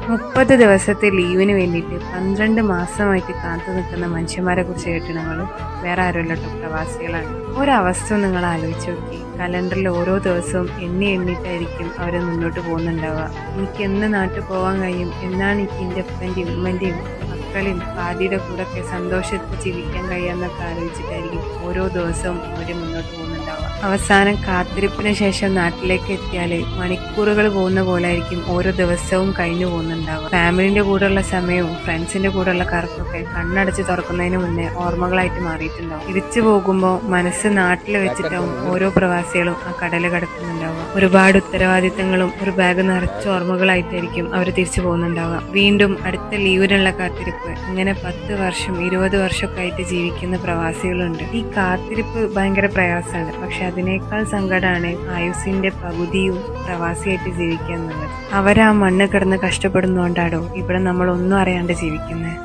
30 ദിവസത്തെ ലീവിന് വേണ്ടിയിട്ട് 12 മാസമായിട്ട് കാത്തു നിൽക്കുന്ന മനുഷ്യന്മാരെ കുറിച്ച് കേട്ടിട്ടുണ്ടെങ്കിൽ വേറെ ആരുമല്ല കേട്ടോ, പ്രവാസികളാണ്. ഒരവസ്ഥ നിങ്ങൾ ആലോചിച്ച് നോക്കി. കലണ്ടറിൽ ഓരോ ദിവസവും എണ്ണിയിട്ടായിരിക്കും അവർ മുന്നോട്ട് പോകുന്നുണ്ടാവുക. എനിക്ക് എന്ന് നാട്ടിൽ പോകാൻ കഴിയും, എന്നാണ് എനിക്ക് എൻ്റെ അപ്പൻ്റെയും ഉമ്മൻ്റെയും മക്കളെയും ഭാര്യയുടെ കൂടെ ഒക്കെ സന്തോഷത്തിൽ ജീവിക്കാൻ കഴിയാന്നൊക്കെ ആലോചിച്ചിട്ടായിരിക്കും ഓരോ ദിവസവും അവർ മുന്നോട്ട് പോകുന്നുണ്ടാവുക. അവസാനം കാത്തിരിപ്പിന് ശേഷം നാട്ടിലേക്ക് എത്തിയാൽ മണിക്കൂറുകൾ പോകുന്ന പോലെ ആയിരിക്കും ഓരോ ദിവസവും കഴിഞ്ഞു പോകുന്നുണ്ടാവുക. ഫാമിലിന്റെ കൂടെയുള്ള സമയവും ഫ്രണ്ട്സിന്റെ കൂടെയുള്ള കറക്കൊക്കെ കണ്ണടച്ച് തുറക്കുന്നതിന് മുന്നേ ഓർമ്മകളായിട്ട് മാറിയിട്ടുണ്ടാവും. തിരിച്ചു പോകുമ്പോൾ മനസ്സ് നാട്ടിൽ വെച്ചിട്ടാവും ഓരോ പ്രവാസികളും ആ കടല് കടക്കുന്നുണ്ടാവുക. ഒരുപാട് ഉത്തരവാദിത്തങ്ങളും ഒരു ബാഗ് നിറച്ച ഓർമ്മകളായിട്ടായിരിക്കും അവർ തിരിച്ചു പോകുന്നുണ്ടാവുക. വീണ്ടും അടുത്ത ലീവിനുള്ള കാത്തിരിപ്പ്. ഇങ്ങനെ 10 വർഷം 20 വർഷമൊക്കെ ആയിട്ട് ജീവിക്കുന്ന പ്രവാസികളുണ്ട്. ഈ കാത്തിരിപ്പ് ഭയങ്കര പ്രയാസമാണ്. പക്ഷെ അതിനേക്കാൾ സങ്കടമാണ് ആയുസിന്റെ പകുതിയും പ്രവാസിയായിട്ട് ജീവിക്കുക എന്നുള്ളത്. അവരാ മണ്ണ് കിടന്ന് കഷ്ടപ്പെടുന്നോണ്ടാടോ ഇവിടെ നമ്മൾ ഒന്നും അറിയാണ്ട് ജീവിക്കുന്നത്.